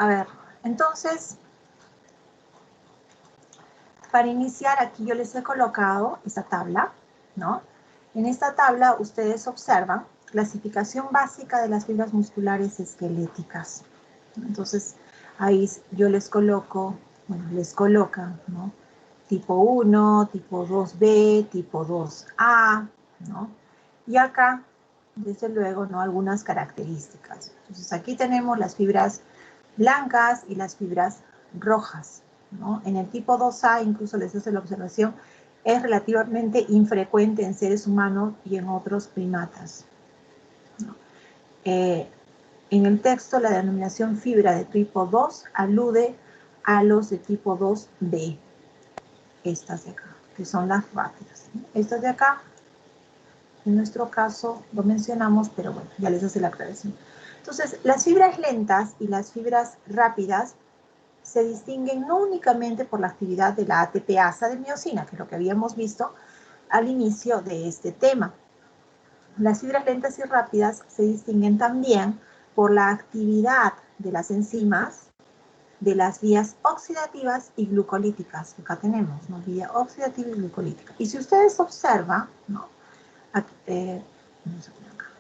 A ver, entonces, para iniciar aquí yo les he colocado esta tabla, ¿no? En esta tabla ustedes observan clasificación básica de las fibras musculares esqueléticas. Entonces, ahí yo les coloco, bueno, les colocan, ¿no? Tipo 1, tipo 2B, tipo 2A, ¿no? Y acá, desde luego, ¿no? Algunas características. Entonces, aquí tenemos las fibras blancas y las fibras rojas, ¿no? En el tipo 2A, incluso les hace la observación, es relativamente infrecuente en seres humanos y en otros primatas, ¿no? En el texto, la denominación fibra de tipo 2 alude a los de tipo 2B, estas de acá, que son las rápidas, ¿no? Estas de acá, en nuestro caso, lo mencionamos, pero bueno, ya les hace la aclaración. Entonces, las fibras lentas y las fibras rápidas se distinguen no únicamente por la actividad de la ATPasa de miosina, que es lo que habíamos visto al inicio de este tema. Las fibras lentas y rápidas se distinguen también por la actividad de las enzimas de las vías oxidativas y glucolíticas. Acá tenemos, ¿no? Vía oxidativa y glucolítica. Y si ustedes observan, ¿no? Aquí,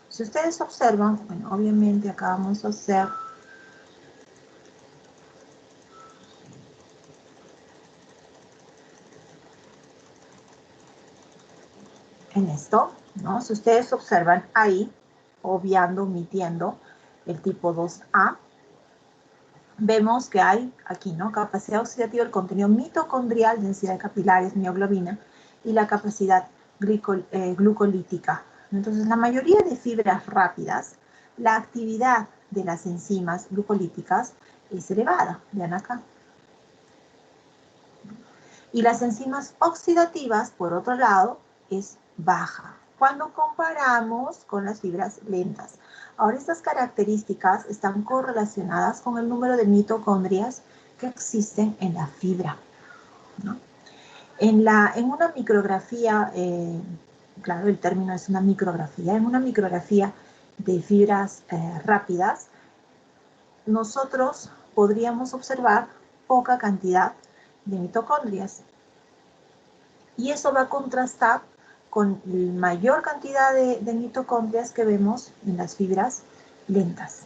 si ustedes observan, bueno, obviamente acá vamos a hacer en esto, ¿no? Si ustedes observan ahí, obviando, omitiendo el tipo 2A, vemos que hay aquí, ¿no? Capacidad oxidativa, el contenido mitocondrial, densidad de capilares, mioglobina, y la capacidad glucolítica. Entonces, la mayoría de fibras rápidas, la actividad de las enzimas glucolíticas es elevada. Vean acá. Y las enzimas oxidativas, por otro lado, es baja cuando comparamos con las fibras lentas. Ahora, estas características están correlacionadas con el número de mitocondrias que existen en la fibra, ¿no? En una micrografía, claro, el término es una micrografía, en una micrografía de fibras rápidas, nosotros podríamos observar poca cantidad de mitocondrias. Y eso va a contrastar con la mayor cantidad de mitocondrias que vemos en las fibras lentas.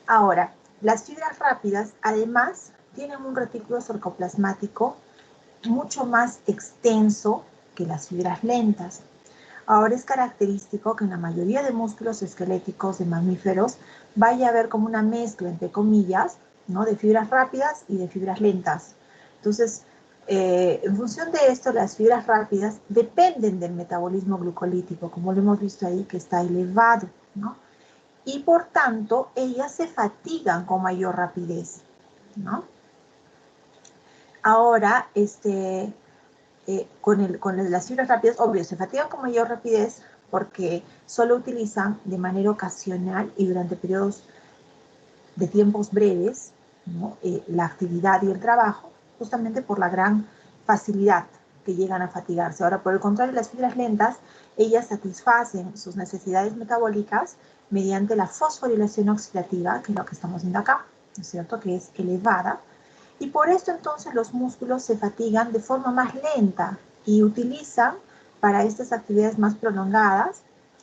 Ahora, las fibras rápidas además tienen un retículo sarcoplasmático mucho más extenso que las fibras lentas. Ahora es característico que en la mayoría de músculos esqueléticos de mamíferos vaya a haber como una mezcla, entre comillas, ¿no? De fibras rápidas y de fibras lentas. Entonces, en función de esto, las fibras rápidas dependen del metabolismo glucolítico, como lo hemos visto ahí, que está elevado, ¿no? Y por tanto, ellas se fatigan con mayor rapidez, ¿no? Ahora, con las fibras rápidas, obvio, se fatigan con mayor rapidez porque solo utilizan de manera ocasional y durante periodos de tiempos breves, ¿no? La actividad y el trabajo, justamente por la gran facilidad que llegan a fatigarse. Ahora, por el contrario, las fibras lentas, ellas satisfacen sus necesidades metabólicas mediante la fosforilación oxidativa, que es lo que estamos viendo acá, ¿no es cierto?, que es elevada. Y por esto entonces los músculos se fatigan de forma más lenta y utilizan para estas actividades más prolongadas,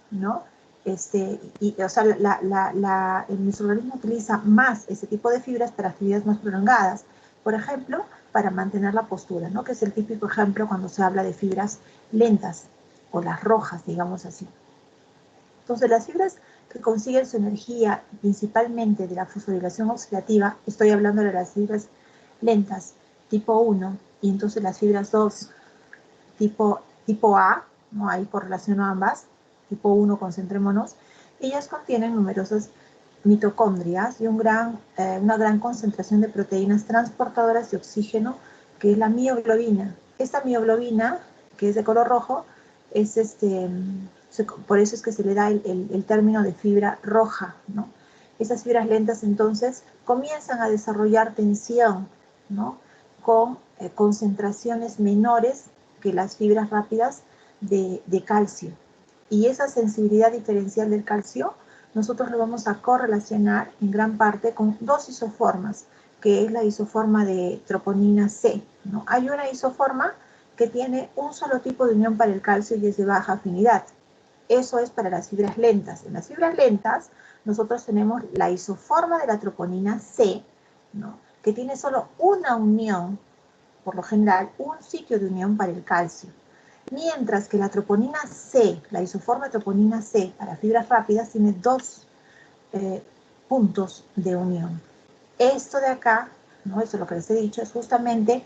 ¿no? O sea, nuestro organismo utiliza más este tipo de fibras para actividades más prolongadas. Por ejemplo, para mantener la postura, ¿no? Que es el típico ejemplo cuando se habla de fibras lentas o las rojas, digamos así. Entonces, las fibras que consiguen su energía principalmente de la fosforilación oxidativa, estoy hablando de las fibras lentas tipo 1 y entonces las fibras 2 tipo A, ¿no? Ahí correlaciono ambas, tipo 1 concentrémonos, ellas contienen numerosas mitocondrias y una gran concentración de proteínas transportadoras de oxígeno, que es la mioglobina. Esta mioglobina, que es de color rojo, es por eso es que se le da el término de fibra roja, ¿no? Esas fibras lentas entonces comienzan a desarrollar tensión, ¿no? Con concentraciones menores que las fibras rápidas de calcio. Y esa sensibilidad diferencial del calcio nosotros lo vamos a correlacionar en gran parte con dos isoformas, que es la isoforma de troponina C, ¿no? Hay una isoforma que tiene un solo tipo de unión para el calcio y es de baja afinidad. Eso es para las fibras lentas. En las fibras lentas, nosotros tenemos la isoforma de la troponina C, ¿no? Que tiene solo una unión, por lo general, un sitio de unión para el calcio. Mientras que la troponina C, la isoforma de troponina C para fibras rápidas, tiene dos puntos de unión. Esto de acá, ¿no? Eso es lo que les he dicho, es justamente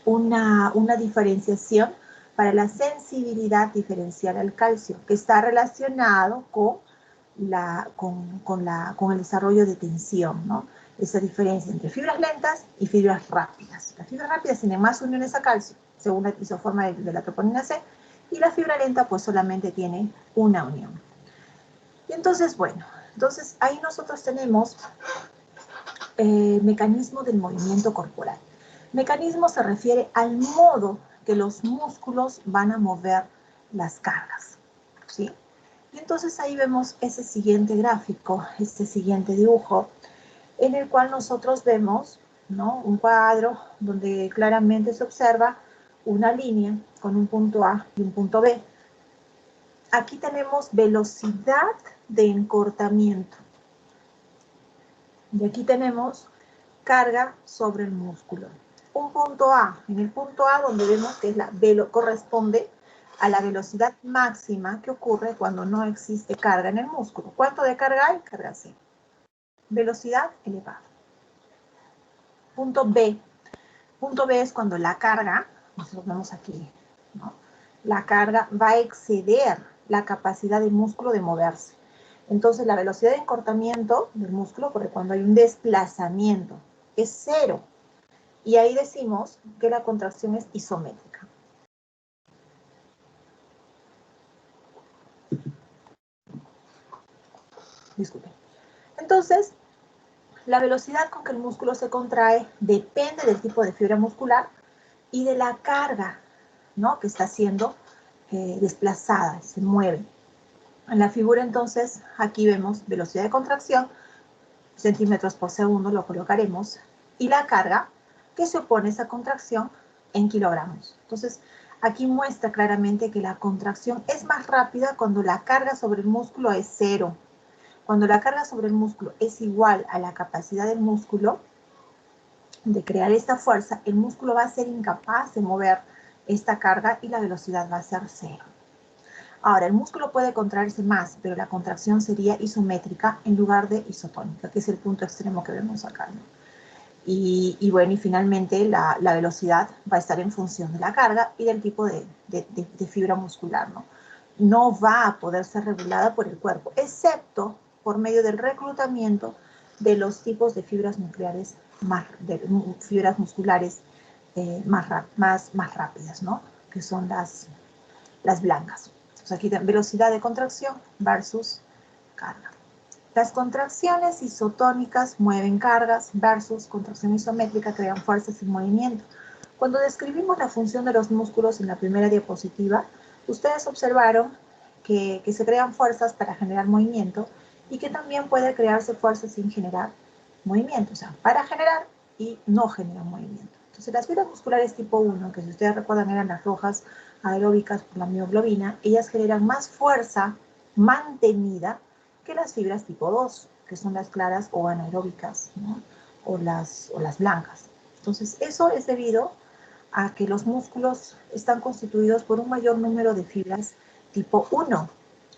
una diferenciación para la sensibilidad diferencial al calcio, que está relacionado con el desarrollo de tensión, ¿no? Esa diferencia entre fibras lentas y fibras rápidas. Las fibras rápidas tienen más uniones a calcio, según la isoforma de la troponina C, y la fibra lenta pues solamente tiene una unión. Y entonces, bueno, entonces ahí nosotros tenemos mecanismo del movimiento corporal. Mecanismo se refiere al modo que los músculos van a mover las cargas, ¿sí? Y entonces ahí vemos ese siguiente gráfico, este siguiente dibujo, en el cual nosotros vemos, ¿no?, un cuadro donde claramente se observa una línea con un punto A y un punto B. Aquí tenemos velocidad de encortamiento. Y aquí tenemos carga sobre el músculo. Un punto A, en el punto A donde vemos que es corresponde a la velocidad máxima que ocurre cuando no existe carga en el músculo. ¿Cuánto de carga hay? Carga cero. Velocidad elevada. Punto B. Punto B es cuando la carga, nosotros vemos aquí, ¿no?, la carga va a exceder la capacidad del músculo de moverse. Entonces la velocidad de encortamiento del músculo, porque cuando hay un desplazamiento, es cero. Y ahí decimos que la contracción es isométrica. Disculpen. Entonces, la velocidad con que el músculo se contrae depende del tipo de fibra muscular y de la carga, ¿no?, que está siendo desplazada, se mueve. En la figura, entonces, aquí vemos velocidad de contracción, centímetros por segundo, lo colocaremos, y la carga que se opone a esa contracción en kilogramos. Entonces, aquí muestra claramente que la contracción es más rápida cuando la carga sobre el músculo es cero. Cuando la carga sobre el músculo es igual a la capacidad del músculo de crear esta fuerza, el músculo va a ser incapaz de mover esta carga y la velocidad va a ser cero. Ahora, el músculo puede contraerse más, pero la contracción sería isométrica en lugar de isotónica, que es el punto extremo que vemos acá, ¿no? Y bueno, y finalmente la velocidad va a estar en función de la carga y del tipo de fibra muscular, ¿no? No va a poder ser regulada por el cuerpo, excepto por medio del reclutamiento de los tipos de fibras nucleares, fibras musculares más rápidas, ¿no?, que son las blancas. Entonces aquí velocidad de contracción versus carga. Las contracciones isotónicas mueven cargas versus contracción isométrica crean fuerzas en movimiento. Cuando describimos la función de los músculos en la primera diapositiva, ustedes observaron que se crean fuerzas para generar movimiento y que también puede crearse fuerzas sin generar movimiento, o sea, para generar y no generan movimiento. Entonces, las fibras musculares tipo 1, que si ustedes recuerdan eran las rojas aeróbicas por la mioglobina, ellas generan más fuerza mantenida que las fibras tipo 2, que son las claras o anaeróbicas, ¿no?, o las blancas. Entonces, eso es debido a que los músculos están constituidos por un mayor número de fibras tipo 1,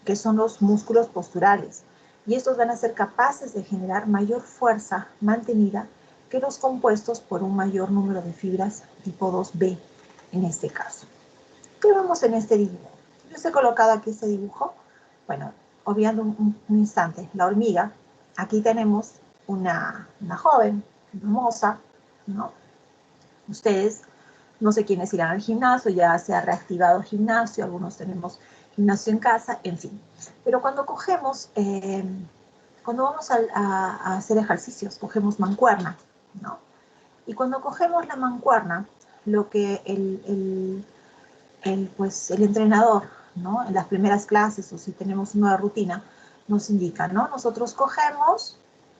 que son los músculos posturales, y estos van a ser capaces de generar mayor fuerza mantenida que los compuestos por un mayor número de fibras tipo 2B, en este caso. ¿Qué vemos en este dibujo? Yo os he colocado aquí este dibujo. Bueno, obviando un instante, la hormiga, aquí tenemos una joven, hermosa, ¿no? Ustedes, no sé quiénes irán al gimnasio, ya se ha reactivado el gimnasio, algunos tenemos gimnasio en casa, en fin. Pero cuando cogemos, cuando vamos a hacer ejercicios, cogemos mancuerna, ¿no? Y cuando cogemos la mancuerna, lo que el entrenador, ¿no?, en las primeras clases o si tenemos una rutina, nos indica, ¿no? Nosotros cogemos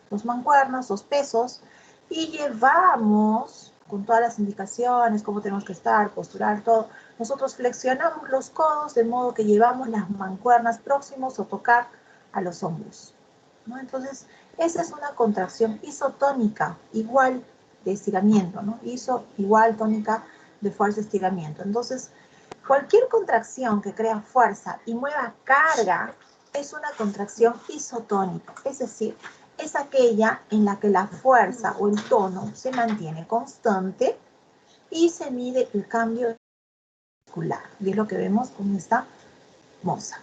los mancuernas, los pesos, y llevamos con todas las indicaciones, cómo tenemos que estar, posturar, todo. Nosotros flexionamos los codos de modo que llevamos las mancuernas próximos o tocar a los hombros, ¿no? Entonces, esa es una contracción isotónica, igual de estiramiento, ¿no? Iso igual tónica de fuerza estiramiento. Entonces, cualquier contracción que crea fuerza y mueva carga es una contracción isotónica, es decir, es aquella en la que la fuerza o el tono se mantiene constante y se mide el cambio muscular. Y es lo que vemos con esta moza.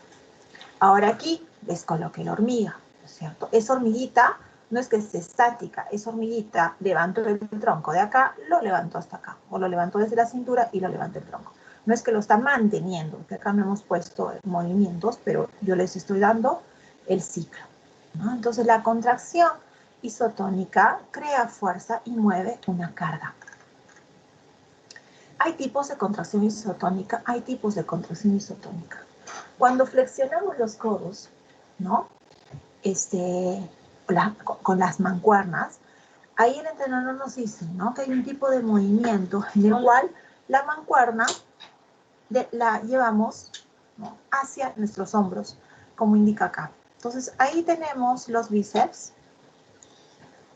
Ahora aquí les coloqué la hormiga, ¿no es cierto? Esa hormiguita no es que esté estática, esa hormiguita levantó el tronco de acá, lo levantó hasta acá, o lo levantó desde la cintura y lo levantó el tronco. No es que lo está manteniendo, que acá no hemos puesto movimientos, pero yo les estoy dando el ciclo, ¿no? Entonces la contracción isotónica crea fuerza y mueve una carga. Hay tipos de contracción isotónica, hay tipos de contracción isotónica. Cuando flexionamos los codos, ¿no? Con las mancuernas, ahí el entrenador nos dice, ¿no? Que hay un tipo de movimiento en el cual la mancuerna la llevamos, ¿no?, hacia nuestros hombros, como indica acá. Entonces, ahí tenemos los bíceps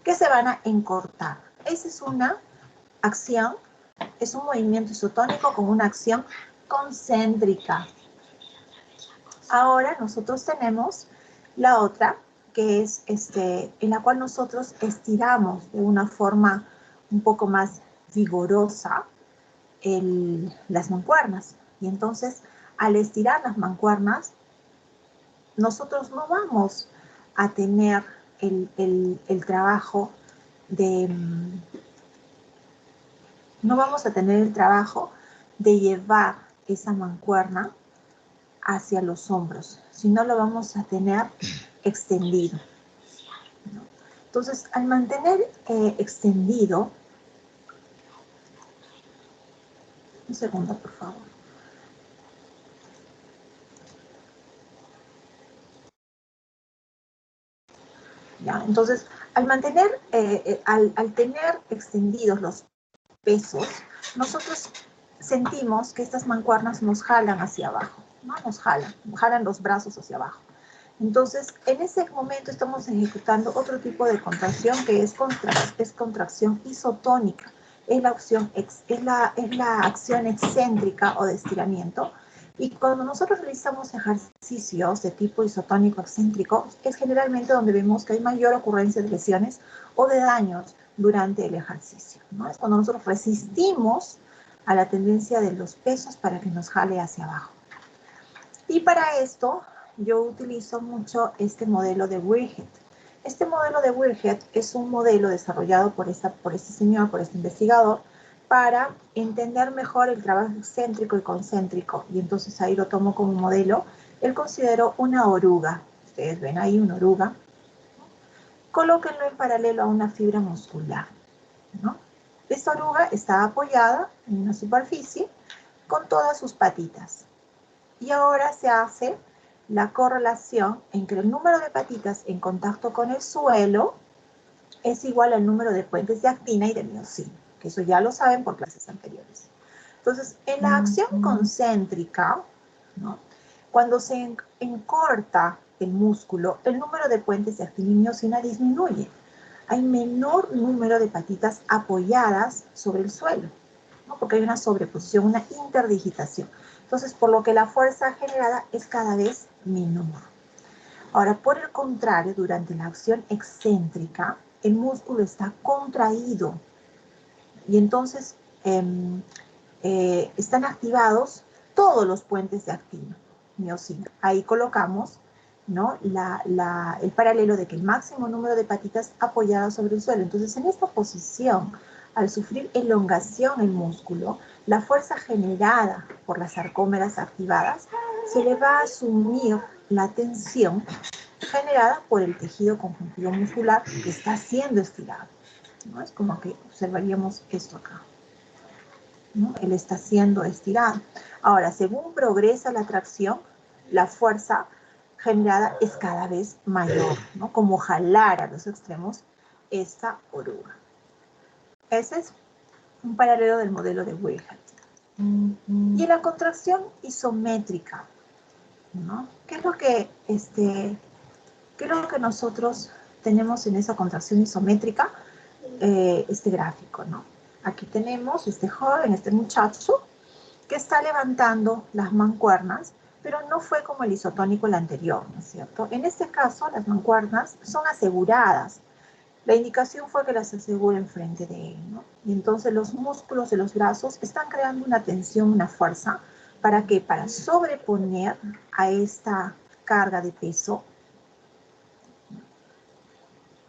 que se van a encortar. Esa es una acción, es un movimiento isotónico con una acción concéntrica. Ahora nosotros tenemos la otra, que es en la cual nosotros estiramos de una forma un poco más vigorosa las mancuernas. Y entonces, al estirar las mancuernas, nosotros no vamos a tener el trabajo de... No vamos a tener el trabajo de llevar esa mancuerna hacia los hombros, sino lo vamos a tener extendido, ¿no? Entonces, al mantener extendido, un segundo, por favor. ¿Ya? Entonces, al mantener, al tener extendidos los pesos, nosotros sentimos que estas mancuernas nos jalan hacia abajo, ¿no? Nos jalan los brazos hacia abajo. Entonces, en ese momento estamos ejecutando otro tipo de contracción que es contracción isotónica. Es la acción excéntrica o de estiramiento. Y cuando nosotros realizamos ejercicios de tipo isotónico excéntrico, es generalmente donde vemos que hay mayor ocurrencia de lesiones o de daños durante el ejercicio, ¿no? Es cuando nosotros resistimos a la tendencia de los pesos para que nos jale hacia abajo. Y para esto yo utilizo mucho este modelo de Whirlhead. Este modelo de Whirlhead es un modelo desarrollado por este investigador, para entender mejor el trabajo excéntrico y concéntrico. Y entonces ahí lo tomo como modelo. Él consideró una oruga. Ustedes ven ahí una oruga. Colóquenlo en paralelo a una fibra muscular, ¿no? Esta oruga está apoyada en una superficie con todas sus patitas. Y ahora se hace la correlación entre el número de patitas en contacto con el suelo es igual al número de puentes de actina y de miocina, que eso ya lo saben por clases anteriores. Entonces, en la acción concéntrica, ¿no?, cuando se encorta el músculo, el número de puentes de actina y miocina disminuye. Hay menor número de patitas apoyadas sobre el suelo, ¿no?, porque hay una sobreposición, una interdigitación. Entonces, por lo que la fuerza generada es cada vez menor. Ahora, por el contrario, durante la acción excéntrica, el músculo está contraído y entonces están activados todos los puentes de actina, miocina. Ahí colocamos, ¿no?, el paralelo de que el máximo número de patitas apoyadas sobre el suelo. Entonces, en esta posición, al sufrir elongación el músculo, la fuerza generada por las sarcómeras activadas se le va a asumir la tensión generada por el tejido conjuntivo muscular que está siendo estirado, ¿no? Es como que observaríamos esto acá, ¿no? Él está siendo estirado. Ahora, según progresa la tracción, la fuerza generada es cada vez mayor, ¿no? Como jalar a los extremos esta oruga. Ese es un paralelo del modelo de Wilhelm. Y en la contracción isométrica, ¿no? ¿Qué es lo que nosotros tenemos en esa contracción isométrica? Este gráfico, ¿no? Aquí tenemos este joven, este muchacho, que está levantando las mancuernas, pero no fue como el isotónico el anterior, ¿no es cierto? En este caso, las mancuernas son aseguradas. La indicación fue que las aseguren frente de él, ¿no? Y entonces los músculos de los brazos están creando una tensión, una fuerza, ¿para qué? Para sobreponer a esta carga de peso,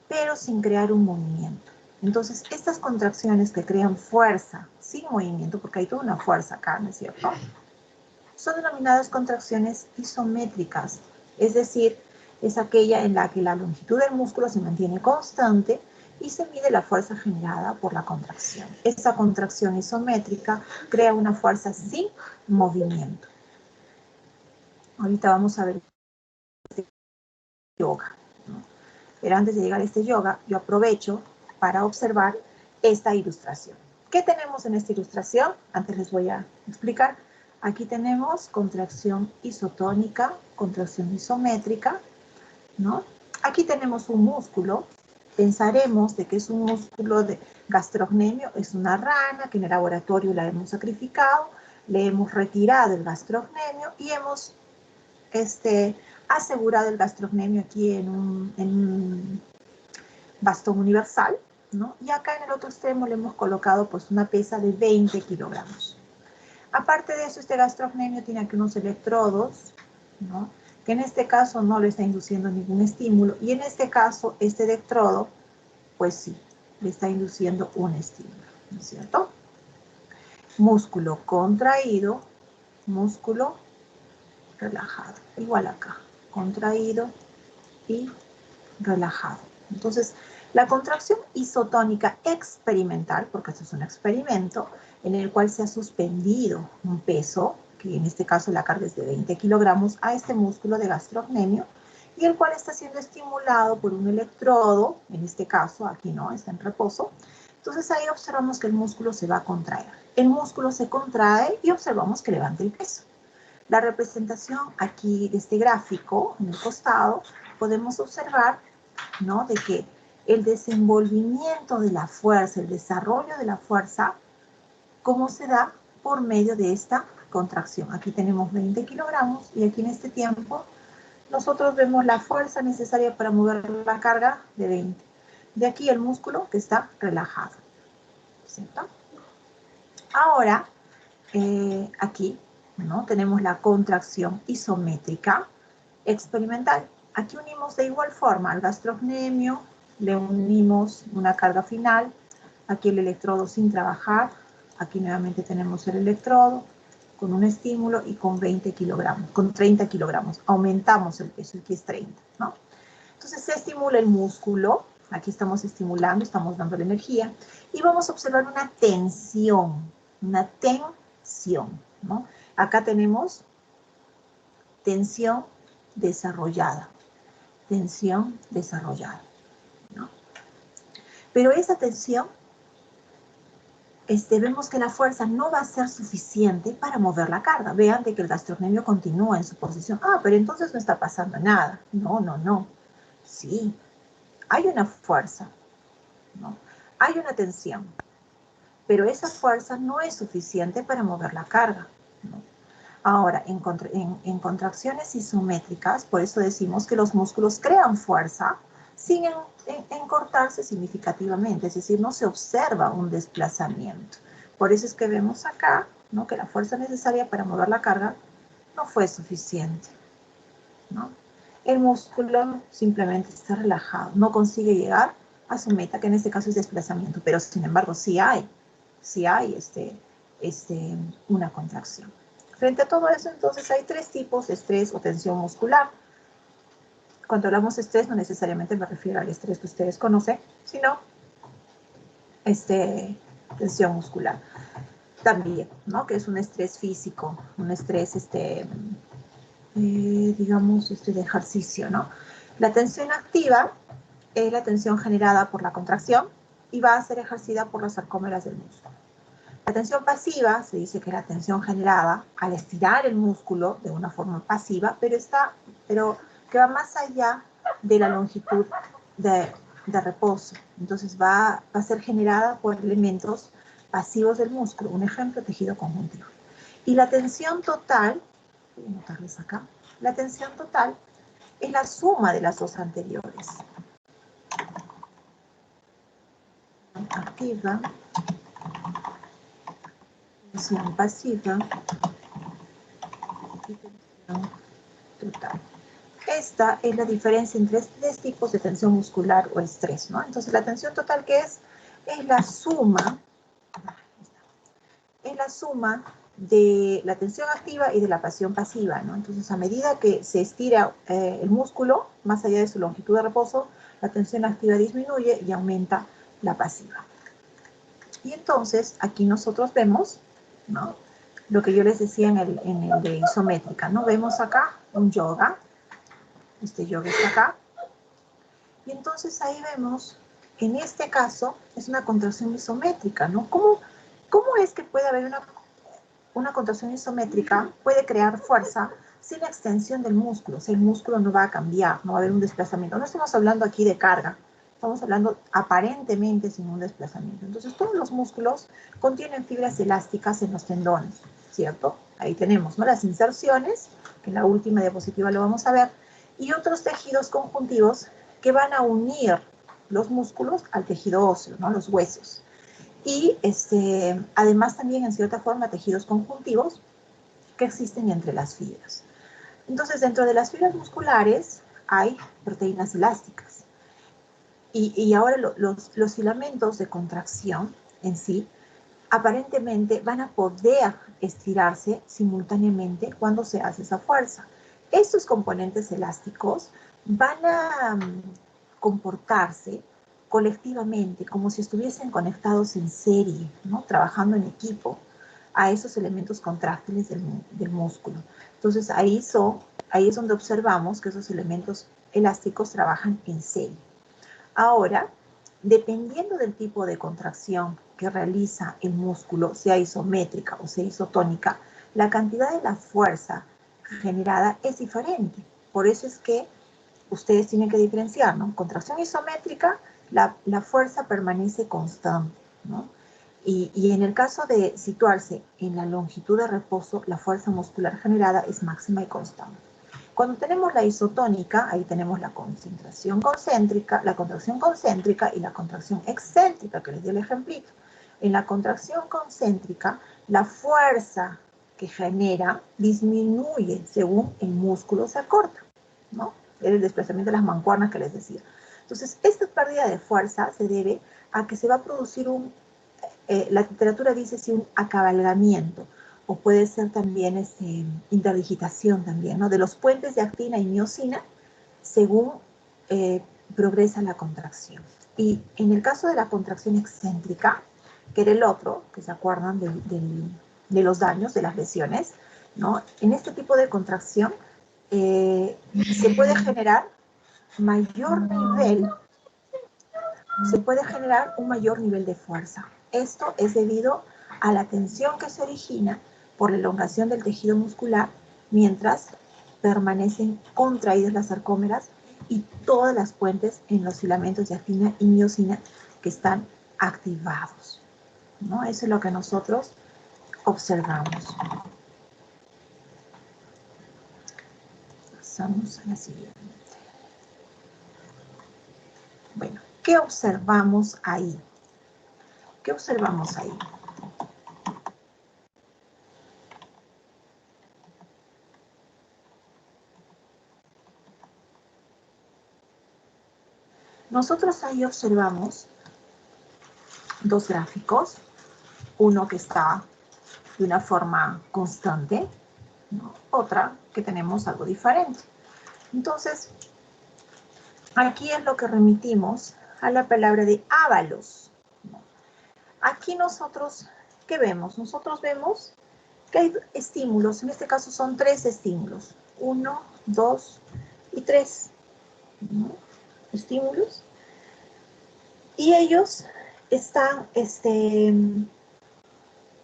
pero sin crear un movimiento. Entonces, estas contracciones que crean fuerza sin movimiento, porque hay toda una fuerza acá, ¿no es cierto?, son denominadas contracciones isométricas, es decir, es aquella en la que la longitud del músculo se mantiene constante y se mide la fuerza generada por la contracción. Esa contracción isométrica crea una fuerza sin movimiento. Ahorita vamos a ver este yoga, ¿no? Pero antes de llegar a este yoga, yo aprovecho para observar esta ilustración. ¿Qué tenemos en esta ilustración? Antes les voy a explicar. Aquí tenemos contracción isotónica, contracción isométrica, ¿no? Aquí tenemos un músculo. Pensaremos de que es un músculo de gastrocnemio, es una rana que en el laboratorio la hemos sacrificado, le hemos retirado el gastrocnemio y hemos asegurado el gastrocnemio aquí en un bastón universal, ¿no? Y acá en el otro extremo le hemos colocado pues una pesa de 20 kilogramos. Aparte de eso, este gastrocnemio tiene aquí unos electrodos, ¿no? Que en este caso no le está induciendo ningún estímulo, y en este caso, este electrodo, pues sí, le está induciendo un estímulo, ¿no es cierto? Músculo contraído, músculo relajado. Igual acá, contraído y relajado. Entonces, la contracción isotónica experimental, porque esto es un experimento en el cual se ha suspendido un peso, que en este caso la carga es de 20 kilogramos, a este músculo de gastrocnemio, y el cual está siendo estimulado por un electrodo, en este caso aquí no, está en reposo. Entonces ahí observamos que el músculo se va a contraer. El músculo se contrae y observamos que levanta el peso. La representación aquí de este gráfico, en el costado, podemos observar, ¿no?, de que el desenvolvimiento de la fuerza, el desarrollo de la fuerza, cómo se da por medio de esta contracción. Aquí tenemos 20 kilogramos y aquí en este tiempo nosotros vemos la fuerza necesaria para mover la carga de 20. De aquí el músculo que está relajado, ¿cierto? Ahora, aquí, ¿no?, tenemos la contracción isométrica experimental. Aquí unimos de igual forma al gastrocnemio, le unimos una carga final, aquí el electrodo sin trabajar, aquí nuevamente tenemos el electrodo con un estímulo y con 20 kilogramos, con 30 kilogramos, aumentamos el peso, aquí es 30, ¿no? Entonces se estimula el músculo, aquí estamos estimulando, estamos dando la energía, y vamos a observar una tensión, ¿no? Acá tenemos tensión desarrollada, ¿no? Pero esa tensión, vemos que la fuerza no va a ser suficiente para mover la carga. Vean de que el gastrocnemio continúa en su posición. Ah, pero entonces no está pasando nada. No, no, no. Sí, hay una fuerza, ¿no? Hay una tensión, pero esa fuerza no es suficiente para mover la carga, ¿no? Ahora, en contracciones isométricas, por eso decimos que los músculos crean fuerza sin encortarse significativamente, es decir, no se observa un desplazamiento. Por eso es que vemos acá, ¿no?, que la fuerza necesaria para mover la carga no fue suficiente, ¿no? El músculo simplemente está relajado, no consigue llegar a su meta, que en este caso es desplazamiento, pero sin embargo sí hay una contracción. Frente a todo eso, entonces, hay tres tipos de estrés o tensión muscular. Cuando hablamos de estrés, no necesariamente me refiero al estrés que ustedes conocen, sino tensión muscular. También, ¿no?, que es un estrés físico, un estrés digamos, de ejercicio, ¿no? La tensión activa es la tensión generada por la contracción y va a ser ejercida por las sarcómeras del músculo. La tensión pasiva se dice que es la tensión generada al estirar el músculo de una forma pasiva, pero que va más allá de la longitud de reposo. Entonces va a ser generada por elementos pasivos del músculo. Un ejemplo, tejido conjuntivo. Y la tensión total, voy a anotarles acá, la tensión total es la suma de las dos anteriores. Activa, tensión pasiva y tensión total. Esta es la diferencia entre tres tipos de tensión muscular o estrés, ¿no? Entonces, la tensión total, ¿qué es? Es la suma de la tensión activa y de la tensión pasiva, ¿no? Entonces, a medida que se estira el músculo, más allá de su longitud de reposo, la tensión activa disminuye y aumenta la pasiva. Y entonces, aquí nosotros vemos, ¿no?, lo que yo les decía en el de isométrica, ¿no? Vemos acá un yoga. Este yoga está acá. Y entonces ahí vemos, en este caso, es una contracción isométrica, ¿no? ¿Cómo es que puede haber una contracción isométrica? Puede crear fuerza sin la extensión del músculo. O sea, el músculo no va a cambiar, no va a haber un desplazamiento. No estamos hablando aquí de carga. Estamos hablando aparentemente sin un desplazamiento. Entonces, todos los músculos contienen fibras elásticas en los tendones, ¿cierto? Ahí tenemos, ¿no?, las inserciones, que en la última diapositiva lo vamos a ver, y otros tejidos conjuntivos que van a unir los músculos al tejido óseo, ¿no?, los huesos. Y además también, en cierta forma, tejidos conjuntivos que existen entre las fibras. Entonces, dentro de las fibras musculares hay proteínas elásticas. Y ahora los filamentos de contracción en sí, aparentemente van a poder estirarse simultáneamente cuando se hace esa fuerza. Estos componentes elásticos van a comportarse colectivamente, como si estuviesen conectados en serie, ¿no?, trabajando en equipo a esos elementos contráctiles del músculo. Entonces, ahí es donde observamos que esos elementos elásticos trabajan en serie. Ahora, dependiendo del tipo de contracción que realiza el músculo, sea isométrica o sea isotónica, la cantidad de la fuerza generada es diferente. Por eso es que ustedes tienen que diferenciar, ¿no? Contracción isométrica, la fuerza permanece constante, ¿no? Y en el caso de situarse en la longitud de reposo, la fuerza muscular generada es máxima y constante. Cuando tenemos la isotónica, ahí tenemos la concentración concéntrica, la contracción concéntrica y la contracción excéntrica, que les di el ejemplito. En la contracción concéntrica, la fuerza que genera disminuye según el músculo se acorta, ¿no? El desplazamiento de las mancuernas que les decía. Entonces, esta pérdida de fuerza se debe a que se va a producir la literatura dice sí, un acabalgamiento, o puede ser también interdigitación también, ¿no?, de los puentes de actina y miosina según progresa la contracción. Y en el caso de la contracción excéntrica, que era el otro, que se acuerdan de los daños, de las lesiones, ¿no?, en este tipo de contracción se puede generar un mayor nivel de fuerza. Esto es debido a la tensión que se origina por la elongación del tejido muscular mientras permanecen contraídas las sarcómeras y todas las puentes en los filamentos de actina y miosina que están activados, ¿no? Eso es lo que nosotros observamos. Pasamos a la siguiente. Bueno, ¿qué observamos ahí? ¿Qué observamos ahí? Nosotros ahí observamos dos gráficos, uno que está de una forma constante, ¿no?, otra que tenemos algo diferente. Entonces, aquí es lo que remitimos a la palabra de Ábalos, ¿no? Aquí nosotros, ¿qué vemos? Nosotros vemos que hay estímulos, en este caso son 3 estímulos. 1, 2 y 3, ¿no? Estímulos. Y ellos están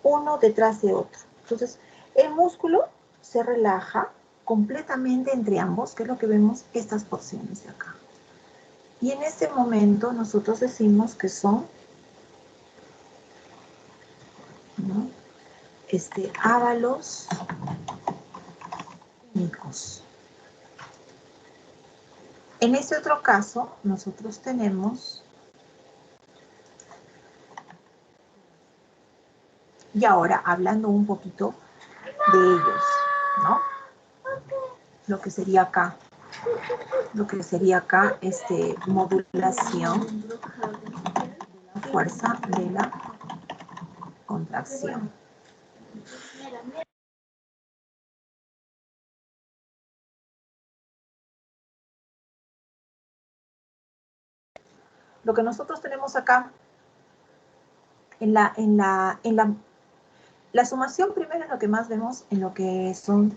uno detrás de otro. Entonces, el músculo se relaja completamente entre ambos, que es lo que vemos estas porciones de acá. Y en este momento nosotros decimos que son, ¿no?, ávalos clínicos. En este otro caso, nosotros tenemos, y ahora hablando un poquito de ellos, ¿no? Lo que sería acá, modulación de la fuerza de la contracción. Lo que nosotros tenemos acá la sumación primero es lo que más vemos en lo que son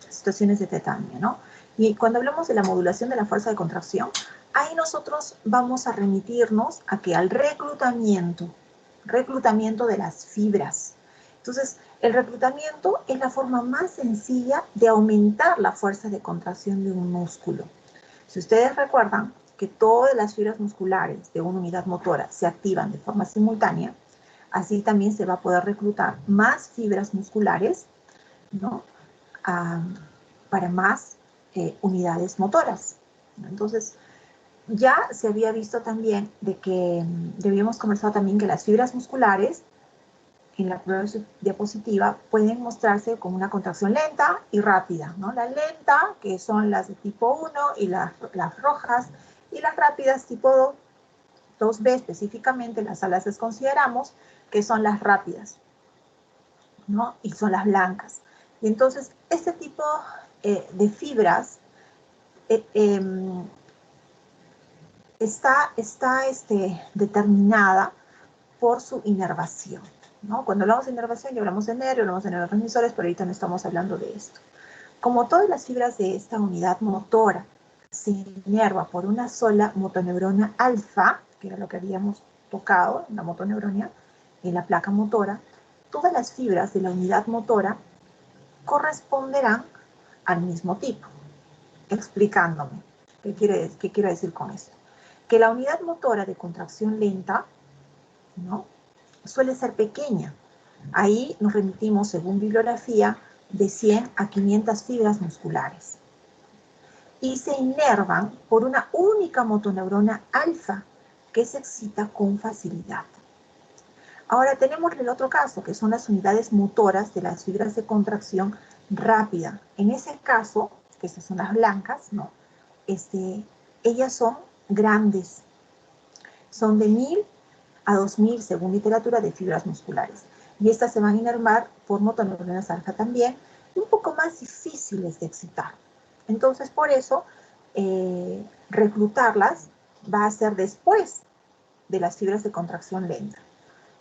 situaciones de tetania, ¿no? Y cuando hablamos de la modulación de la fuerza de contracción, ahí nosotros vamos a remitirnos a que al reclutamiento de las fibras. Entonces, el reclutamiento es la forma más sencilla de aumentar la fuerza de contracción de un músculo. Si ustedes recuerdan que todas las fibras musculares de una unidad motora se activan de forma simultánea, así también se va a poder reclutar más fibras musculares, ¿no?, para más unidades motoras. Entonces, ya se había visto también de que, habíamos conversado también que las fibras musculares, en la primera diapositiva, pueden mostrarse como una contracción lenta y rápida, ¿no? La lenta, que son las de tipo 1 y las rojas, y las rápidas tipo 2B, específicamente las alas les consideramos que son las rápidas, ¿no? Y son las blancas. Y entonces, este tipo de fibras está determinada por su inervación, ¿no? Cuando hablamos de inervación, ya hablamos de nervio, hablamos de neurotransmisores, pero ahorita no estamos hablando de esto. Como todas las fibras de esta unidad motora se inerva por una sola motoneurona alfa, que era lo que habíamos tocado, la motoneurona, en la placa motora, todas las fibras de la unidad motora corresponderán al mismo tipo. Explicándome, ¿qué quiero decir con esto? Que la unidad motora de contracción lenta, ¿no?, suele ser pequeña. Ahí nos remitimos, según bibliografía, de 100 a 500 fibras musculares. Y se inervan por una única motoneurona alfa, que se excita con facilidad. Ahora tenemos el otro caso, que son las unidades motoras de las fibras de contracción rápida. En ese caso, que estas son las blancas, ¿no?, ellas son grandes. Son de 1000 a 2000, según literatura, de fibras musculares. Y estas se van a inervar por motoneuronas alfa también, un poco más difíciles de excitar. Entonces, por eso, reclutarlas va a ser después de las fibras de contracción lenta.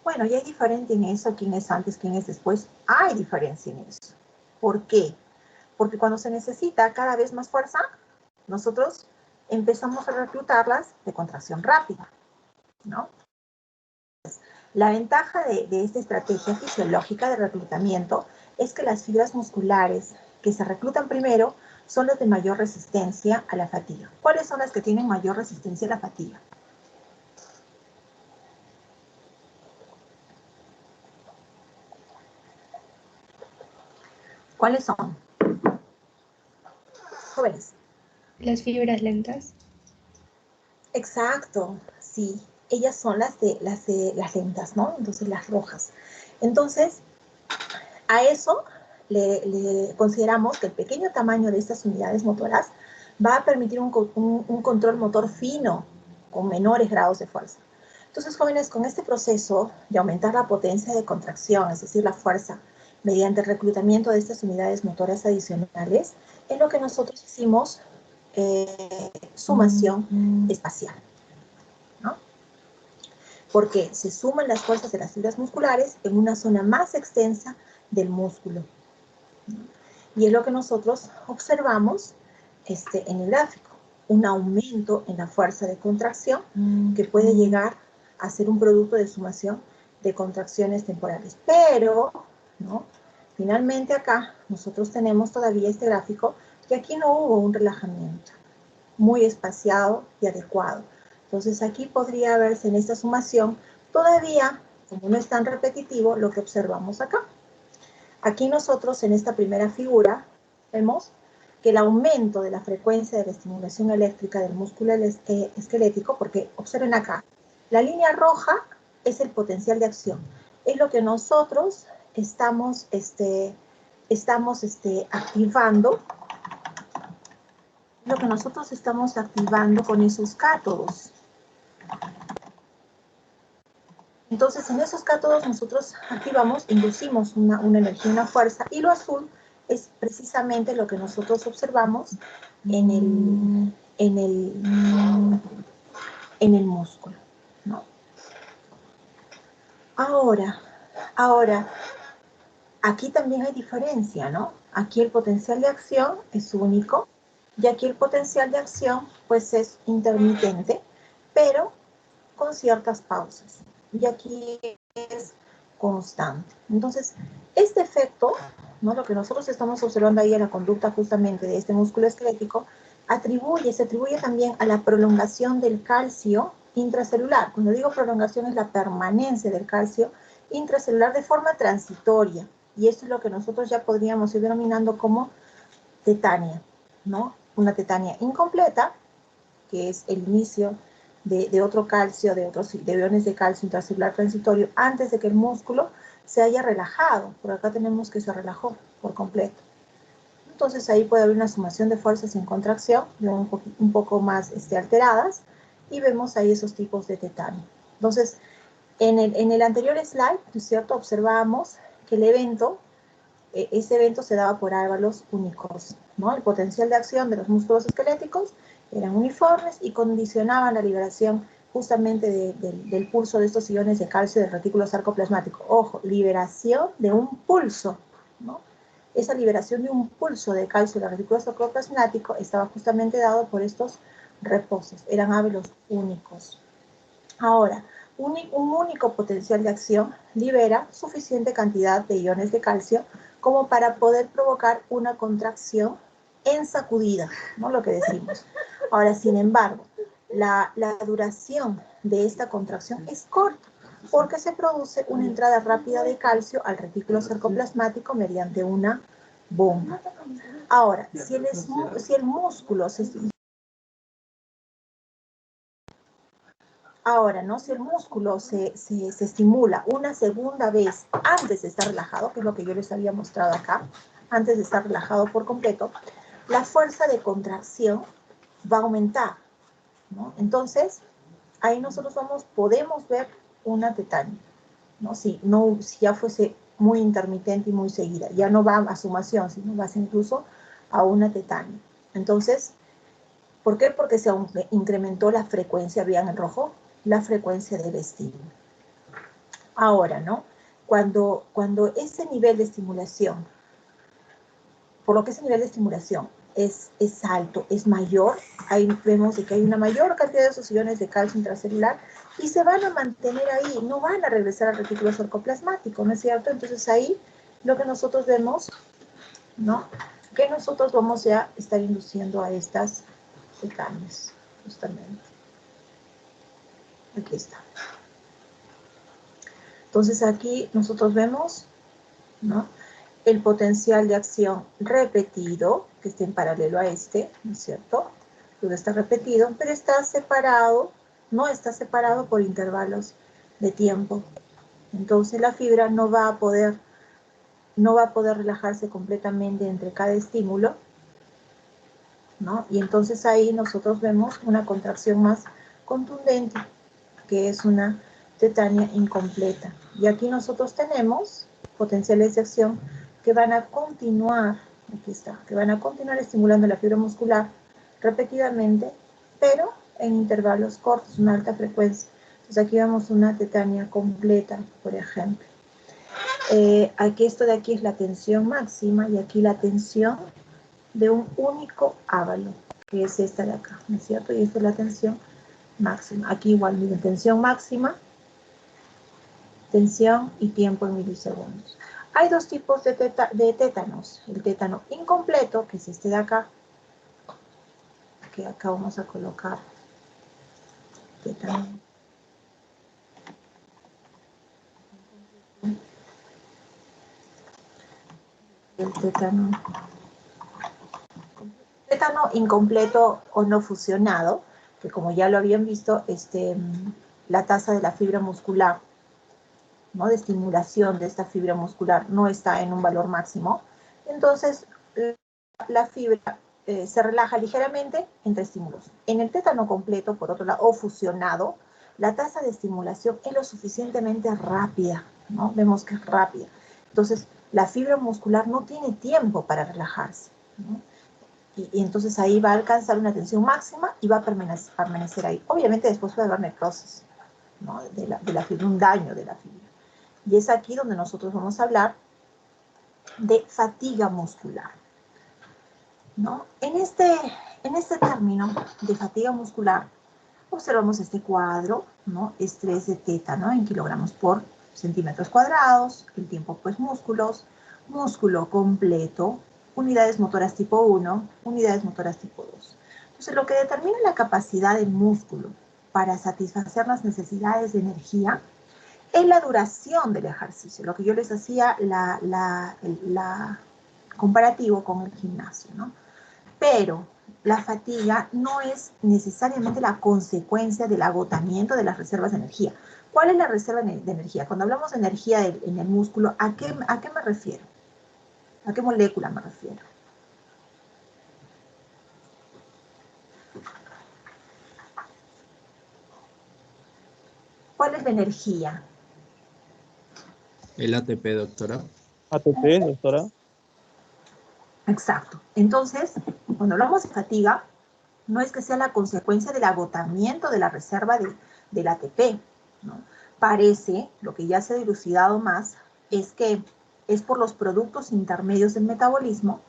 Bueno, y hay diferencia en eso, quién es antes, quién es después. Hay diferencia en eso. ¿Por qué? Porque cuando se necesita cada vez más fuerza, nosotros empezamos a reclutarlas de contracción rápida, ¿no? La ventaja de esta estrategia fisiológica de reclutamiento es que las fibras musculares que se reclutan primero son las de mayor resistencia a la fatiga. ¿Cuáles son las que tienen mayor resistencia a la fatiga? ¿Cuáles son? Jóvenes. Las fibras lentas. Exacto, sí. Ellas son las lentas, ¿no? Entonces las rojas. Entonces, a eso le consideramos que el pequeño tamaño de estas unidades motoras va a permitir un control motor fino con menores grados de fuerza. Entonces, jóvenes, con este proceso de aumentar la potencia de contracción, es decir, la fuerza, mediante el reclutamiento de estas unidades motoras adicionales, es lo que nosotros hicimos sumación espacial, ¿no? Porque se suman las fuerzas de las fibras musculares en una zona más extensa del músculo. Y es lo que nosotros observamos en el gráfico. Un aumento en la fuerza de contracción que puede llegar a ser un producto de sumación de contracciones temporales. Pero, ¿no? Finalmente acá nosotros tenemos todavía este gráfico que aquí no hubo un relajamiento muy espaciado y adecuado. Entonces aquí podría verse en esta sumación todavía, como no es tan repetitivo, lo que observamos acá. Aquí nosotros en esta primera figura vemos que el aumento de la frecuencia de la estimulación eléctrica del músculo esquelético, porque observen acá, la línea roja es el potencial de acción, es lo que nosotros estamos activando, con esos cátodos. Entonces, en esos cátodos nosotros activamos, inducimos una energía, una fuerza, y lo azul es precisamente lo que nosotros observamos en el músculo, ¿no? Ahora, aquí también hay diferencia, ¿no? Aquí el potencial de acción es único, y aquí el potencial de acción, pues, es intermitente, pero con ciertas pausas. Y aquí es constante. Entonces, este efecto, ¿no? Lo que nosotros estamos observando ahí en la conducta justamente de este músculo esquelético, se atribuye también a la prolongación del calcio intracelular. Cuando digo prolongación es la permanencia del calcio intracelular de forma transitoria. Y esto es lo que nosotros ya podríamos ir denominando como tetania, ¿no? Una tetania incompleta, que es el inicio de otro calcio, de iones de calcio intracelular transitorio, antes de que el músculo se haya relajado. Por acá tenemos que se relajó por completo. Entonces ahí puede haber una sumación de fuerzas en contracción, un poco más alteradas, y vemos ahí esos tipos de tetania. Entonces, en el anterior slide, ¿no es cierto?, observábamos que ese evento se daba por árbalos únicos, ¿no? El potencial de acción de los músculos esqueléticos eran uniformes y condicionaban la liberación justamente del pulso de estos iones de calcio del retículo sarcoplasmático. Ojo, liberación de un pulso, ¿no? Esa liberación de un pulso de calcio del retículo sarcoplasmático estaba justamente dado por estos reposos, eran árbolos únicos. Ahora, un único potencial de acción libera suficiente cantidad de iones de calcio como para poder provocar una contracción en sacudida, ¿no? Lo que decimos. Ahora, sin embargo, la duración de esta contracción es corta, porque se produce una entrada rápida de calcio al retículo sarcoplasmático mediante una bomba. Ahora, si el músculo se Ahora, ¿no? Si el músculo se estimula una segunda vez antes de estar relajado, que es lo que yo les había mostrado acá, antes de estar relajado por completo, la fuerza de contracción va a aumentar, ¿no? Entonces, ahí nosotros podemos ver una tetania, ¿no? Si ya fuese muy intermitente y muy seguida, ya no va a sumación, sino va incluso a una tetania. Entonces, ¿por qué? Porque se incrementó la frecuencia, vean en rojo, la frecuencia del estímulo. Ahora, ¿no? Cuando ese nivel de estimulación, por lo que ese nivel de estimulación es alto, es mayor, ahí vemos que hay una mayor cantidad de esos iones de calcio intracelular y se van a mantener ahí, no van a regresar al retículo sarcoplasmático, ¿no es cierto? Entonces ahí lo que nosotros vemos, ¿no? Que nosotros vamos a estar induciendo a estas tetanias, justamente. Aquí está. Entonces aquí nosotros vemos, ¿no?, el potencial de acción repetido, que está en paralelo a este, ¿no es cierto? Todo está repetido, pero está separado, no está separado por intervalos de tiempo. Entonces la fibra no va a poder relajarse completamente entre cada estímulo, ¿no? Y entonces ahí nosotros vemos una contracción más contundente, que es una tetania incompleta. Y aquí nosotros tenemos potenciales de acción que van a continuar, aquí está, que van a continuar estimulando la fibra muscular repetidamente, pero en intervalos cortos, una alta frecuencia. Entonces aquí vemos una tetania completa, por ejemplo. Aquí esto de aquí es la tensión máxima y aquí la tensión de un único ávalo, que es esta de acá, ¿no es cierto? Y esta es la tensión máxima. Aquí igual, miren, tensión máxima, tensión y tiempo en milisegundos. Hay dos tipos de tétanos. El tétano incompleto, que es este de acá, que acá vamos a colocar tétano. El tétano incompleto o no fusionado, que como ya lo habían visto, la tasa de la fibra muscular, ¿no?, de estimulación de esta fibra muscular no está en un valor máximo. Entonces, la fibra se relaja ligeramente entre estímulos. En el tétano completo, por otro lado, o fusionado, la tasa de estimulación es lo suficientemente rápida, ¿no? Vemos que es rápida. Entonces, la fibra muscular no tiene tiempo para relajarse, ¿no? Y entonces ahí va a alcanzar una tensión máxima y va a permanecer ahí. Obviamente después puede haber necrosis, ¿no?, de la fibra, un daño de la fibra. Y es aquí donde nosotros vamos a hablar de fatiga muscular, ¿no? En este término de fatiga muscular, observamos este cuadro, ¿no? Estrés de tétano en kilogramos por centímetros cuadrados, el tiempo pues músculos, músculo completo, unidades motoras tipo 1, unidades motoras tipo 2. Entonces, lo que determina la capacidad del músculo para satisfacer las necesidades de energía es la duración del ejercicio, lo que yo les hacía la comparativo con el gimnasio, ¿no? Pero la fatiga no es necesariamente la consecuencia del agotamiento de las reservas de energía. ¿Cuál es la reserva de energía? Cuando hablamos de energía en el músculo, ¿a qué me refiero? ¿A qué molécula me refiero? ¿Cuál es la energía? El ATP, doctora. ATP, doctora. Exacto. Entonces, cuando hablamos de fatiga, no es que sea la consecuencia del agotamiento de la reserva del ATP, ¿no? Parece, lo que ya se ha dilucidado más, es que es por los productos intermedios del metabolismo,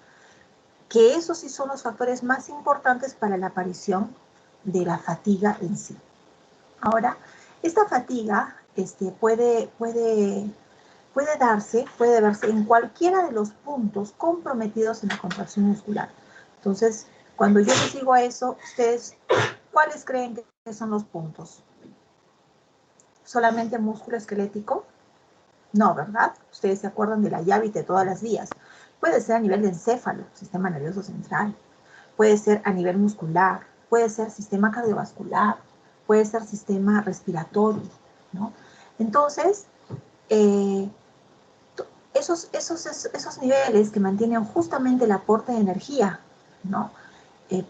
que esos sí son los factores más importantes para la aparición de la fatiga en sí. Ahora, esta fatiga puede verse en cualquiera de los puntos comprometidos en la contracción muscular. Entonces, cuando yo les digo a eso, ustedes, ¿cuáles creen que son los puntos? ¿Solamente músculo esquelético? No, ¿verdad? Ustedes se acuerdan de la llave de todas las vías. Puede ser a nivel de encéfalo, sistema nervioso central. Puede ser a nivel muscular. Puede ser sistema cardiovascular. Puede ser sistema respiratorio, ¿no? Entonces, esos niveles que mantienen justamente el aporte de energía, ¿no?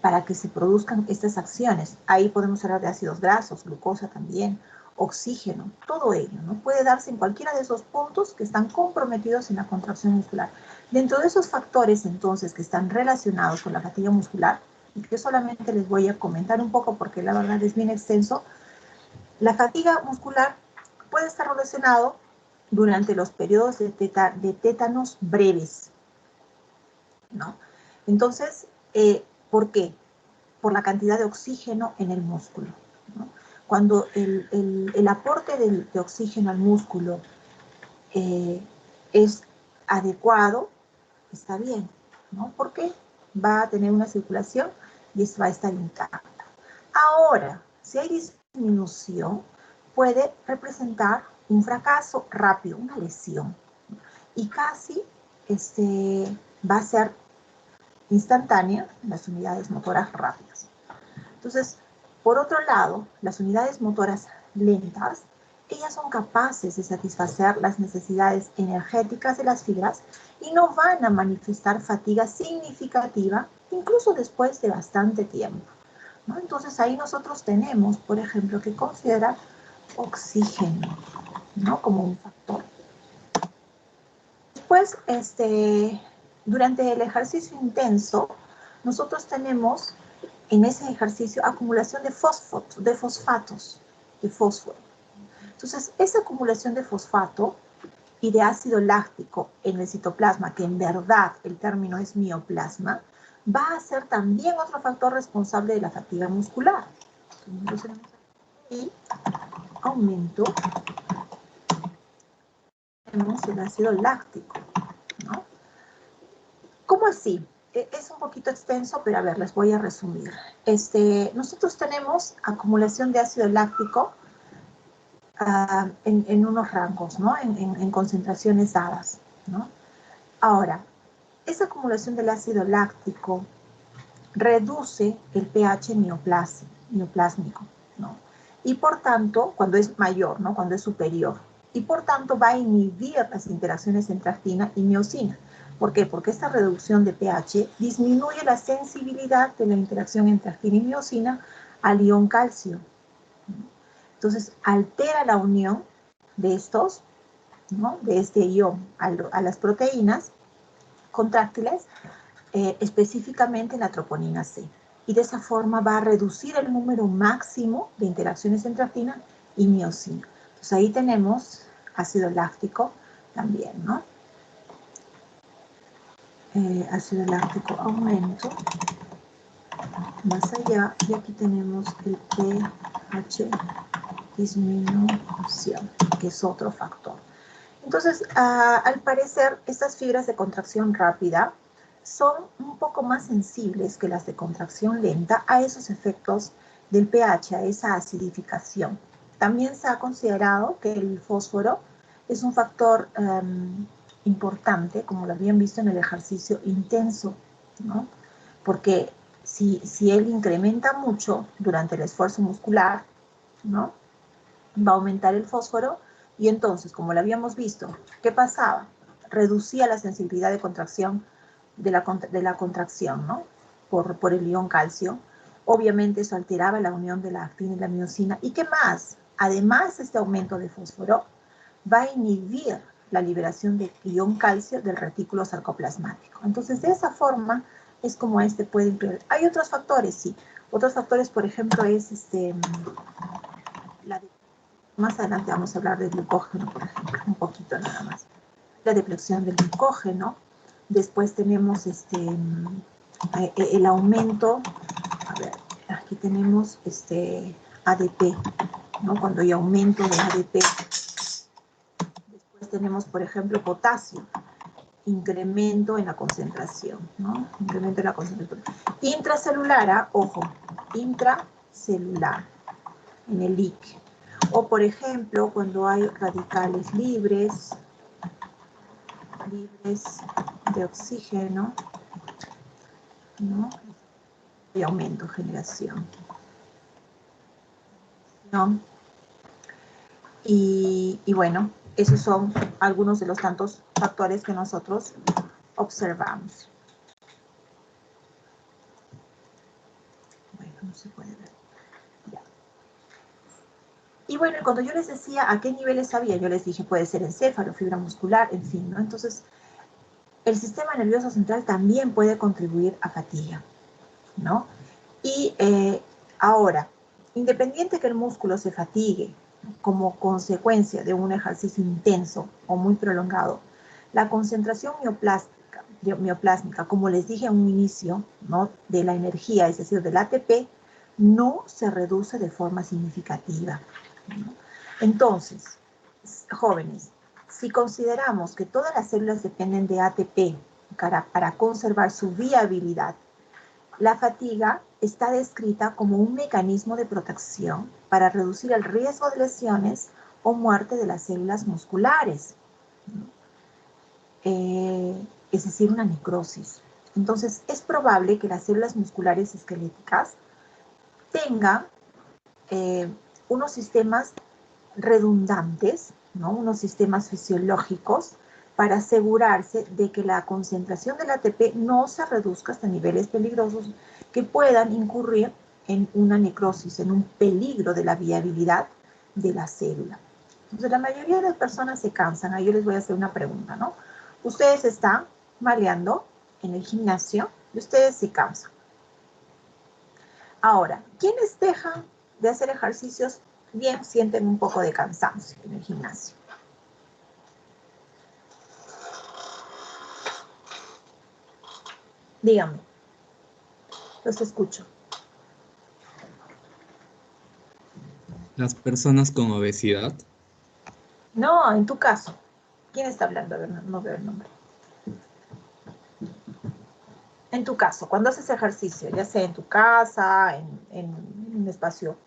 Para que se produzcan estas acciones. Ahí podemos hablar de ácidos grasos, glucosa también, oxígeno, todo ello, ¿no? Puede darse en cualquiera de esos puntos que están comprometidos en la contracción muscular. Dentro de esos factores, entonces, que están relacionados con la fatiga muscular, y que solamente les voy a comentar un poco porque la verdad es bien extenso, la fatiga muscular puede estar relacionado durante los periodos de tétanos breves, ¿no? Entonces, ¿por qué? Por la cantidad de oxígeno en el músculo, ¿no? Cuando el aporte de oxígeno al músculo es adecuado, está bien, ¿no? Porque va a tener una circulación y va a estar intacta. Ahora, si hay disminución, puede representar un fracaso rápido, una lesión, y casi va a ser instantánea en las unidades motoras rápidas. Entonces, por otro lado, las unidades motoras lentas, ellas son capaces de satisfacer las necesidades energéticas de las fibras y no van a manifestar fatiga significativa, incluso después de bastante tiempo, ¿no? Entonces, ahí nosotros tenemos, por ejemplo, que considerar oxígeno, ¿no?, como un factor. Después, durante el ejercicio intenso, nosotros tenemos en ese ejercicio acumulación de fósforo. Entonces, esa acumulación de fosfato y de ácido láctico en el citoplasma, que en verdad el término es mioplasma, va a ser también otro factor responsable de la fatiga muscular. Entonces, y aumento, tenemos el ácido láctico, ¿no? ¿Cómo así? Es un poquito extenso, pero a ver, les voy a resumir. Nosotros tenemos acumulación de ácido láctico en unos rangos, ¿no? En concentraciones dadas, ¿no? Ahora, esa acumulación del ácido láctico reduce el pH mioplásmico, ¿no? Y por tanto, cuando es mayor, ¿no? Cuando es superior. Y por tanto va a inhibir las interacciones entre actina y miosina. ¿Por qué? Porque esta reducción de pH disminuye la sensibilidad de la interacción entre actina y miosina al ion calcio. Entonces, altera la unión de estos, ¿no? De este ion a las proteínas contráctiles, específicamente la troponina C. Y de esa forma va a reducir el número máximo de interacciones entre actina y miosina. Entonces ahí tenemos ácido láctico también, ¿no? Ácido láctico aumento. Más allá, y aquí tenemos el pH disminución, que es otro factor. Entonces, al parecer, estas fibras de contracción rápida son un poco más sensibles que las de contracción lenta a esos efectos del pH, a esa acidificación. También se ha considerado que el fósforo es un factor importante, como lo habían visto en el ejercicio intenso, ¿no? Porque si él incrementa mucho durante el esfuerzo muscular, ¿no? Va a aumentar el fósforo y entonces, como lo habíamos visto, ¿qué pasaba? Reducía la sensibilidad de contracción de la contracción, ¿no? Por el ion calcio. Obviamente eso alteraba la unión de la actina y la miosina. ¿Y qué más? Además, este aumento de fósforo va a inhibir la liberación de ion calcio del retículo sarcoplasmático. Entonces, de esa forma es como puede incluir. Hay otros factores, sí. Otros factores, por ejemplo, es más adelante vamos a hablar del glucógeno, por ejemplo, un poquito nada más. La depleción del glucógeno. Después tenemos el aumento. A ver, aquí tenemos ADP, ¿no? Cuando hay aumento de ADP. Después tenemos, por ejemplo, potasio. Incremento en la concentración, ¿no? Incremento en la concentración. Intracelular, ojo, intracelular, en el líquido. O, por ejemplo, cuando hay radicales libres de oxígeno, ¿no? Y aumento, generación. ¿No? Y bueno, esos son algunos de los tantos factores que nosotros observamos. Bueno, no se puede ver. Ya. Y bueno, cuando yo les decía a qué niveles había, yo les dije puede ser encéfalo, fibra muscular, en fin, ¿no? Entonces, el sistema nervioso central también puede contribuir a fatiga, ¿no? Y ahora, independiente que el músculo se fatigue como consecuencia de un ejercicio intenso o muy prolongado, la concentración mioplásmica, como les dije a un inicio, ¿no? De la energía, es decir, del ATP, no se reduce de forma significativa, ¿no? Entonces, jóvenes, si consideramos que todas las células dependen de ATP para conservar su viabilidad, la fatiga está descrita como un mecanismo de protección para reducir el riesgo de lesiones o muerte de las células musculares, es decir, una necrosis. Entonces, es probable que las células musculares esqueléticas tengan unos sistemas redundantes, ¿no? Unos sistemas fisiológicos para asegurarse de que la concentración del ATP no se reduzca hasta niveles peligrosos que puedan incurrir en una necrosis, en un peligro de la viabilidad de la célula. Entonces, la mayoría de las personas se cansan. Ahí yo les voy a hacer una pregunta, ¿no? Ustedes están maleando en el gimnasio y ustedes se cansan. Ahora, ¿quiénes dejan de hacer ejercicios bien sienten un poco de cansancio en el gimnasio? Dígame, los escucho. Las personas con obesidad. No, en tu caso. ¿Quién está hablando? A ver, no veo el nombre. En tu caso, cuando haces ejercicio, ya sea en tu casa, en un espacio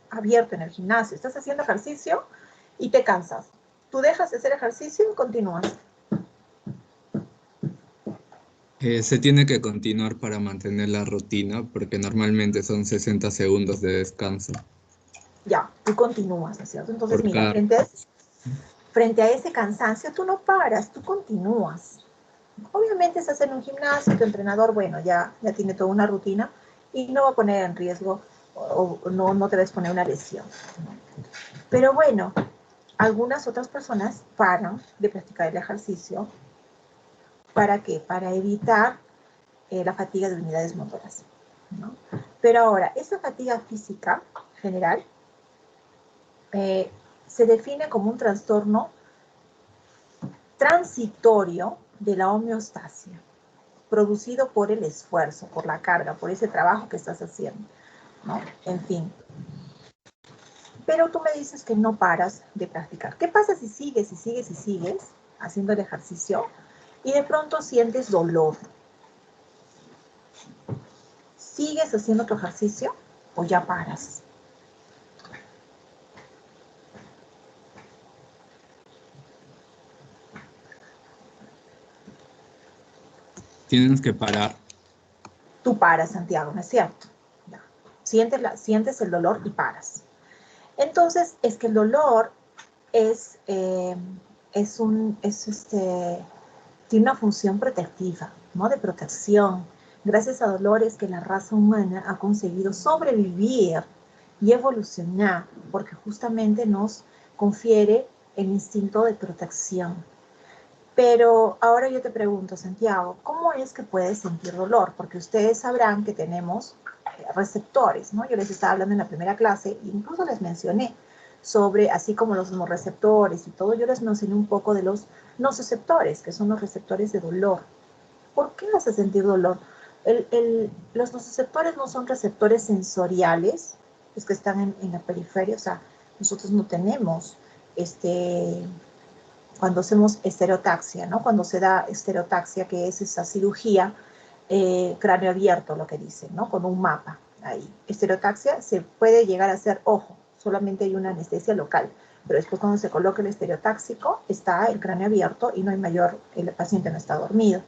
abierto, en el gimnasio, estás haciendo ejercicio y te cansas. Tú dejas de hacer ejercicio y continúas. Se tiene que continuar para mantener la rutina porque normalmente son 60 segundos de descanso Ya, tú continúas, ¿no es cierto? Entonces, por mira, cada... frente a ese cansancio, tú no paras, tú continúas. Obviamente estás en un gimnasio, tu entrenador, bueno, ya tiene toda una rutina y no va a poner en riesgo o no te va a exponer una lesión. Pero bueno, algunas otras personas paran de practicar el ejercicio. ¿Para qué? Para evitar la fatiga de unidades motoras, ¿no? Pero ahora, esa fatiga física general se define como un trastorno transitorio de la homeostasia, producido por el esfuerzo, por la carga, por ese trabajo que estás haciendo, ¿no? En fin. Pero tú me dices que no paras de practicar. ¿Qué pasa si sigues y sigues y sigues haciendo el ejercicio y de pronto sientes dolor? ¿Sigues haciendo tu ejercicio o ya paras? Tienes que parar. Tú paras, Santiago, ¿no es cierto? Ya. Sientes el dolor y paras. Entonces, es que el dolor tiene una función protectiva, ¿no? De protección. Gracias a dolor es que la raza humana ha conseguido sobrevivir y evolucionar, porque justamente nos confiere el instinto de protección. Pero ahora yo te pregunto, Santiago, ¿cómo es que puedes sentir dolor? Porque ustedes sabrán que tenemos receptores, ¿no? Yo les estaba hablando en la primera clase, e incluso les mencioné sobre, así como los receptores y todo, yo les mencioné un poco de los nociceptores, que son los receptores de dolor. ¿Por qué vas a sentir dolor? Los nociceptores no son receptores sensoriales, los que están en la periferia, o sea, nosotros no tenemos cuando hacemos estereotaxia, ¿no? Cuando se da estereotaxia, que es esa cirugía cráneo abierto, lo que dicen, ¿no? Con un mapa ahí. Estereotaxia se puede llegar a hacer, ojo, solamente hay una anestesia local, pero después cuando se coloca el estereotáxico, está el cráneo abierto y no hay mayor, el paciente no está dormido.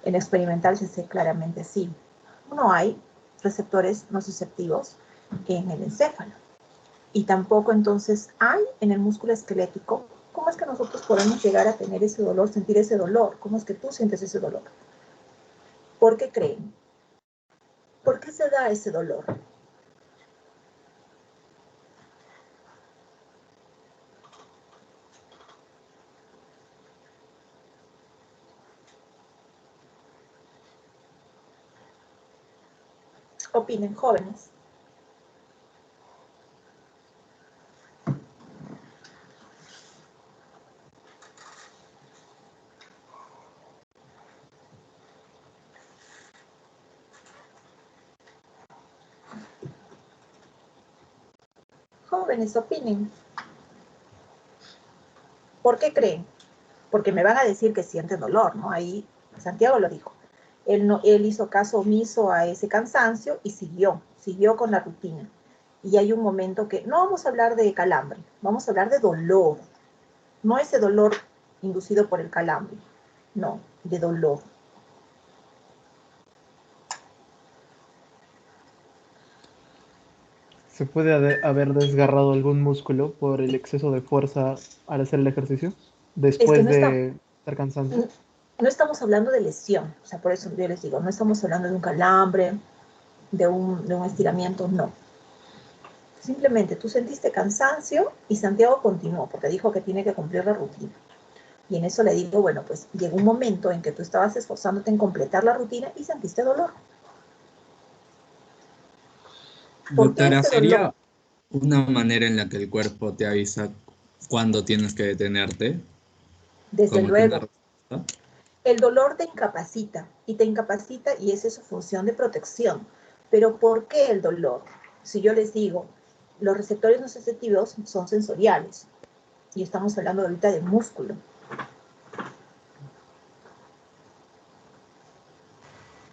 En experimental se sé claramente sí. No hay receptores nociceptivos en el encéfalo. Y tampoco entonces hay en el músculo esquelético. ¿Cómo es que nosotros podemos llegar a tener ese dolor, sentir ese dolor? ¿Cómo es que tú sientes ese dolor? ¿Por qué creen? ¿Por qué se da ese dolor? Opinen, jóvenes. Jóvenes, opinen. ¿Por qué creen? Porque me van a decir que sienten dolor, ¿no? Ahí Santiago lo dijo. Él hizo caso omiso a ese cansancio y siguió con la rutina. Y hay un momento que no vamos a hablar de calambre, vamos a hablar de dolor. No ese dolor inducido por el calambre, no, de dolor. ¿Se puede haber desgarrado algún músculo por el exceso de fuerza al hacer el ejercicio Es que después de estar cansancio? no estamos hablando de lesión, o sea, por eso yo les digo, no estamos hablando de un calambre, de un estiramiento, no. Simplemente tú sentiste cansancio y Santiago continuó, porque dijo que tiene que cumplir la rutina. Y en eso le digo, bueno, pues llegó un momento en que tú estabas esforzándote en completar la rutina y sentiste dolor. ¿Por qué Doctora, ese dolor? ¿sería una manera en la que el cuerpo te avisa cuándo tienes que detenerte? Desde Como que una luego, respuesta. El dolor te incapacita y esa es su función de protección. Pero ¿por qué el dolor? Si yo les digo, los receptores nociceptivos son sensoriales y estamos hablando ahorita de músculo.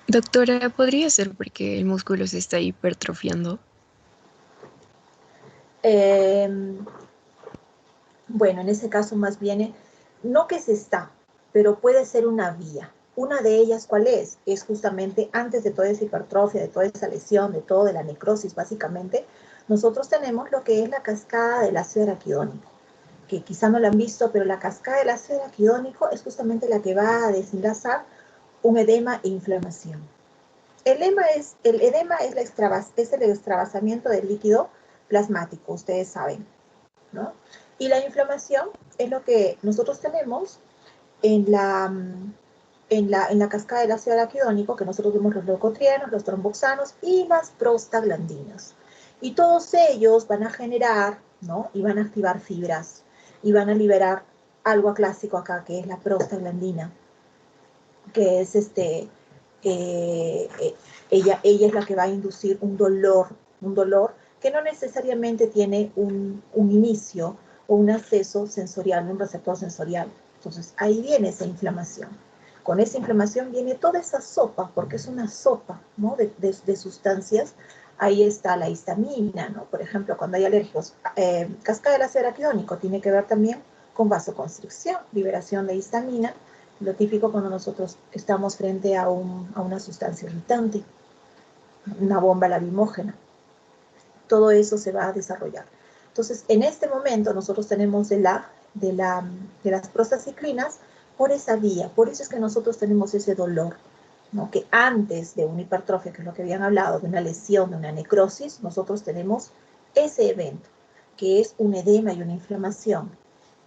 Doctora, ¿podría ser porque el músculo se está hipertrofiando? Bueno, en ese caso más bien, no que se está, pero puede ser una vía. Una de ellas, ¿cuál es? Es justamente antes de toda esa hipertrofia, de toda esa lesión, de todo, de la necrosis, básicamente, nosotros tenemos lo que es la cascada del ácido araquidónico, que quizá no la han visto, pero la cascada del ácido araquidónico es justamente la que va a desenlazar un edema e inflamación. El edema es el extravasamiento del líquido plasmático, ustedes saben, ¿no? Y la inflamación es lo que nosotros tenemos en la cascada del ácido araquidónico, que nosotros vemos los leucotrienos, los tromboxanos y las prostaglandinas. Y todos ellos van a generar, ¿no? Y van a activar fibras y van a liberar algo clásico acá, que es la prostaglandina, que es ella es la que va a inducir un dolor que no necesariamente tiene un inicio o un acceso sensorial, un receptor sensorial. Entonces, ahí viene esa inflamación. Con esa inflamación viene toda esa sopa, porque es una sopa, ¿no? de sustancias. Ahí está la histamina, ¿no? Por ejemplo, cuando hay alérgicos, cascada del ácido araquidónico tiene que ver también con vasoconstricción, liberación de histamina, lo típico cuando nosotros estamos frente a una sustancia irritante, una bomba lacrimógena. Todo eso se va a desarrollar. Entonces, en este momento nosotros tenemos de las prostaciclinas por esa vía. Por eso es que nosotros tenemos ese dolor, ¿no? Que antes de una hipertrofia, que es lo que habían hablado, de una lesión, de una necrosis, nosotros tenemos ese evento, que es un edema y una inflamación,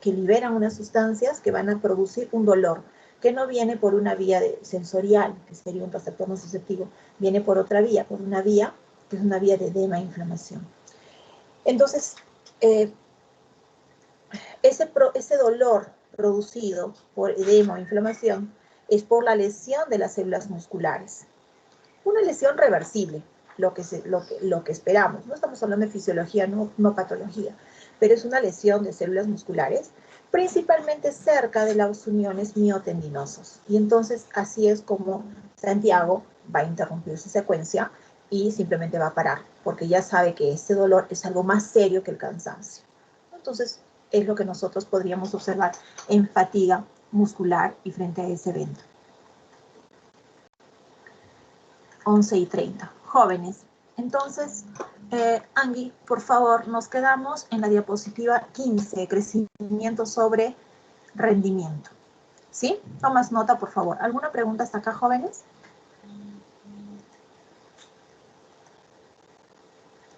que liberan unas sustancias que van a producir un dolor, que no viene por una vía sensorial, que sería un receptor nociceptivo, viene por otra vía, por una vía que es una vía de edema e inflamación. Entonces, ese dolor producido por edema o inflamación es por la lesión de las células musculares. Una lesión reversible, lo que esperamos. No estamos hablando de fisiología, no patología, pero es una lesión de células musculares, principalmente cerca de las uniones miotendinosos. Y entonces así es como Santiago va a interrumpir su secuencia y simplemente va a parar, porque ya sabe que este dolor es algo más serio que el cansancio. Entonces es lo que nosotros podríamos observar en fatiga muscular y frente a ese evento. 11:30. Jóvenes. Entonces, Angie, por favor, nos quedamos en la diapositiva 15, crecimiento sobre rendimiento. ¿Sí? Tomas nota, por favor. ¿Alguna pregunta hasta acá, jóvenes?